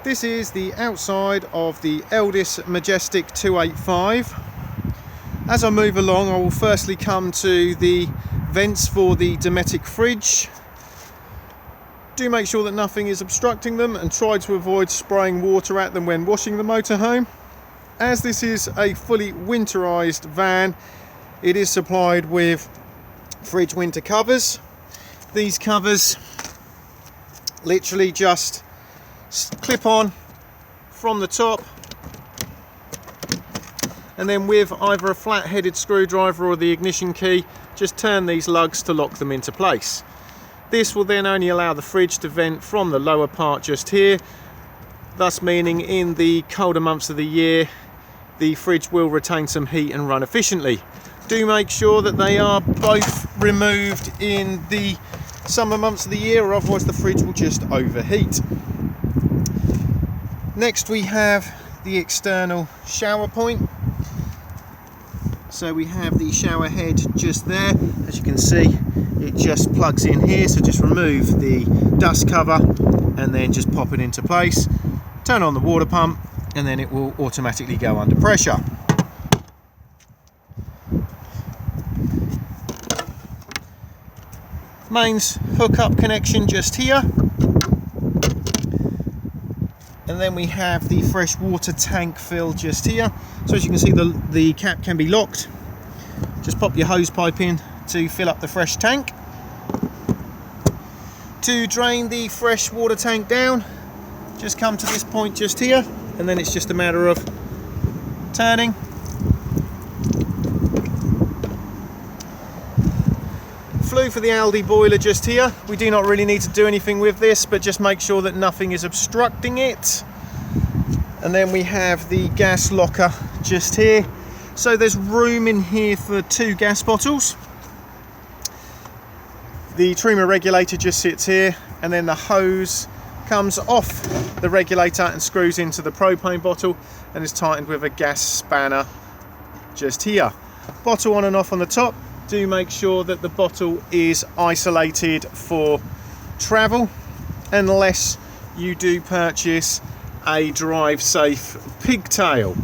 This is the outside of the Elddis Majestic 285. As I move along, I will firstly come to the vents for the Dometic fridge. Do make sure that nothing is obstructing them and try to avoid spraying water at them when washing the motorhome. As this is a fully winterized van, it is supplied with fridge winter covers. These covers literally just clip on from the top, and then with either a flat-headed screwdriver or the ignition key, just turn these lugs to lock them into place. This will then only allow the fridge to vent from the lower part just here, thus meaning in the colder months of the year the fridge will retain some heat and run efficiently. Do make sure that they are both removed in the summer months of the year, or otherwise the fridge will just overheat. Next we have the external shower point. So we have the shower head just there. As you can see, it just plugs in here, so just remove the dust cover and then just pop it into place. Turn on the water pump and then it will automatically go under pressure. Mains hookup connection just here. And then we have the fresh water tank fill just here. So as you can see, the cap can be locked. Just pop your hose pipe in to fill up the fresh tank. To drain the fresh water tank down, just come to this point just here, and then it's just a matter of turning. Flue for the Aldi boiler just here. We do not really need to do anything with this, but just make sure that nothing is obstructing it. And then we have the gas locker just here. So there's room in here for 2 gas bottles. The trimmer regulator just sits here, and then the hose comes off the regulator and screws into the propane bottle and is tightened with a gas spanner just here. Bottle on and off on the top. Do make sure that the bottle is isolated for travel, unless you do purchase a drive safe pigtail.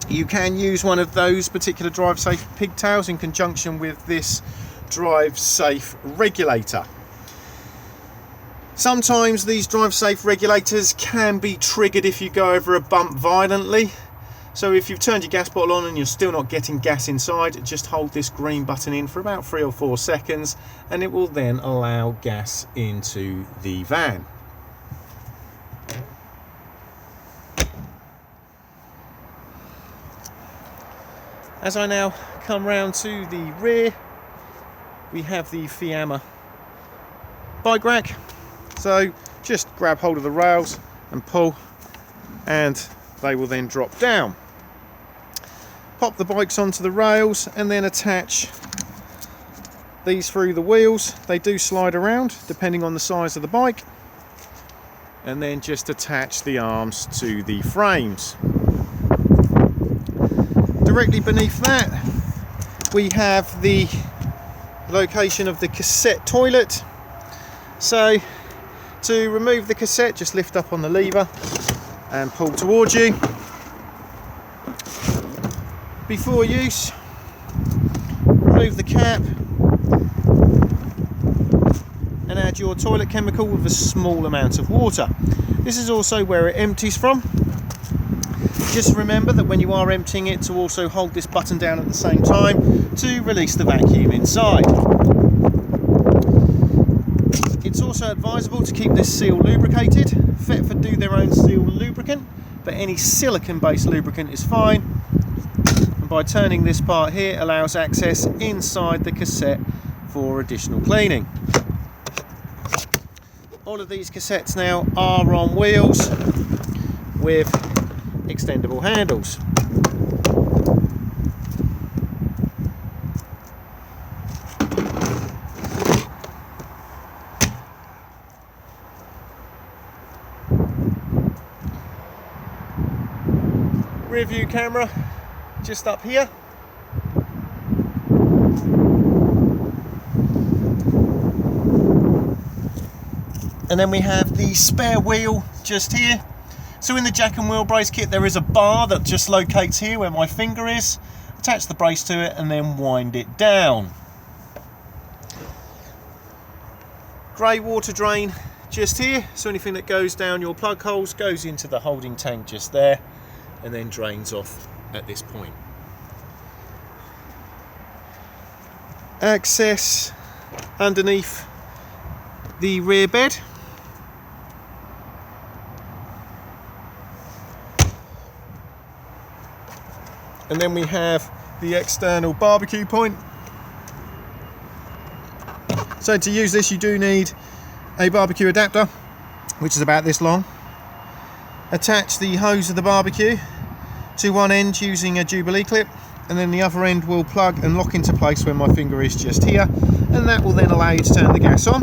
You can use one of those particular drive safe pigtails in conjunction with this drive safe regulator. Sometimes these drive safe regulators can be triggered if you go over a bump violently. So if you've turned your gas bottle on and you're still not getting gas inside, just hold this green button in for about 3 or 4 seconds and it will then allow gas into the van. As I now come round to the rear, we have the Fiamma bike rack. So just grab hold of the rails and pull, and they will then drop down. Pop the bikes onto the rails and then attach these through the wheels. They do slide around depending on the size of the bike, and then just attach the arms to the frames. Directly beneath that we have the location of the cassette toilet. So to remove the cassette, just lift up on the lever and pull towards you. Before use, remove the cap and add your toilet chemical with a small amount of water. This is also where it empties from. Just remember that when you are emptying it, to also hold this button down at the same time to release the vacuum inside. It's also advisable to keep this seal lubricated. Thetford do their own seal lubricant, but any silicone based lubricant is fine. And by turning this part here allows access inside the cassette for additional cleaning. All of these cassettes now are on wheels with extendable handles. Rear view camera just up here. And then we have the spare wheel just here. So in the jack and wheel brace kit there is a bar that just locates here where my finger is. Attach the brace to it and then wind it down. Grey water drain just here, so anything that goes down your plug holes goes into the holding tank just there and then drains off at this point. Access underneath the rear bed. And then we have the external barbecue point. So to use this you do need a barbecue adapter, which is about this long. Attach the hose of the barbecue to one end using a Jubilee clip, and then the other end will plug and lock into place where my finger is just here, and that will then allow you to turn the gas on.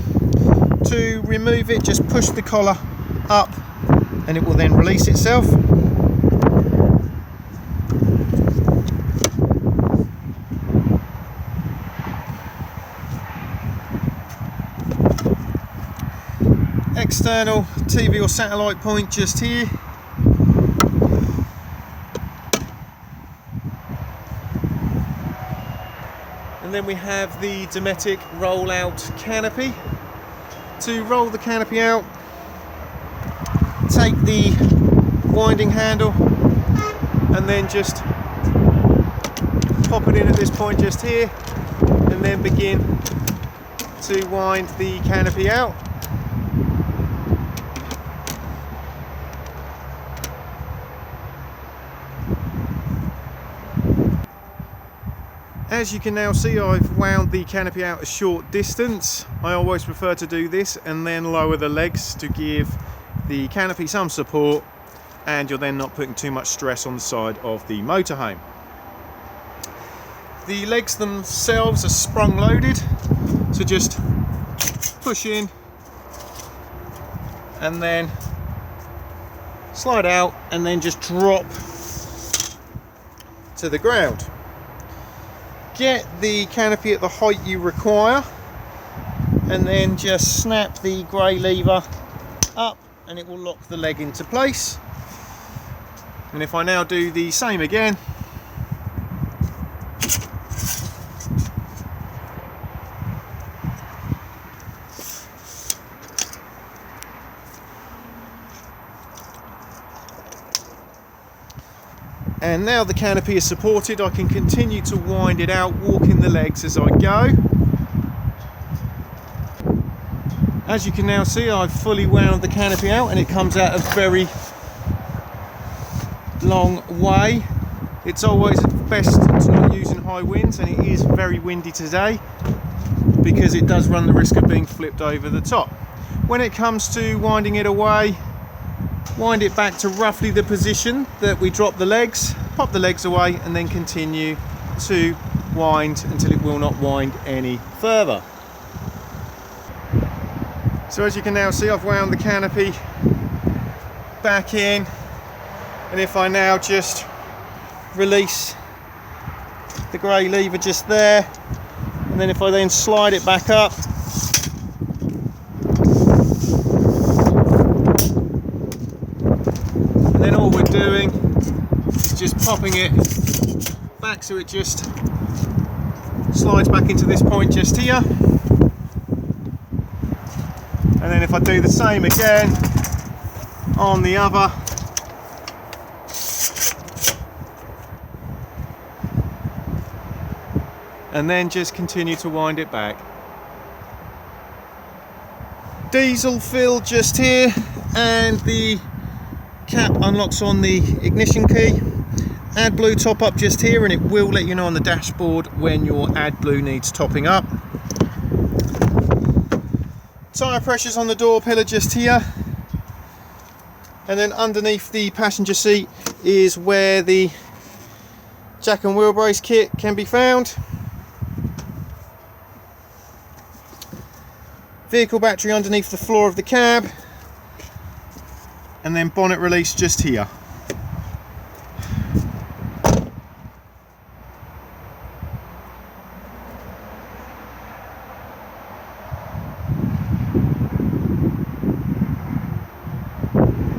To remove it, just push the collar up and it will then release itself. External TV or satellite point just here. And then we have the Dometic roll-out canopy. To roll the canopy out, take the winding handle and then just pop it in at this point just here, and then begin to wind the canopy out. As you can now see, I've wound the canopy out a short distance. I always prefer to do this and then lower the legs to give the canopy some support, and you're then not putting too much stress on the side of the motorhome. The legs themselves are sprung loaded, so just push in and then slide out and then just drop to the ground. Get the canopy at the height you require and then just snap the grey lever up and it will lock the leg into place. And if I now do the same again, and now the canopy is supported, I can continue to wind it out, walking the legs as I go. As you can now see, I've fully wound the canopy out and it comes out a very long way. It's always best to not use in high winds, and it is very windy today because it does run the risk of being flipped over the top. When it comes to winding it away, wind it back to roughly the position that we dropped the legs, pop the legs away and then continue to wind until it will not wind any further. So as you can now see, I've wound the canopy back in, and if I now just release the grey lever just there, and then if I then slide it back up, and then all we're doing is just popping it back so it just slides back into this point just here. And then if I do the same again on the other, and then just continue to wind it back. Diesel fill just here, and the cap unlocks on the ignition key. AdBlue top up just here, and it will let you know on the dashboard when your AdBlue needs topping up. Tyre pressures on the door pillar just here, and then underneath the passenger seat is where the jack and wheel brace kit can be found. Vehicle battery underneath the floor of the cab, and then bonnet release just here.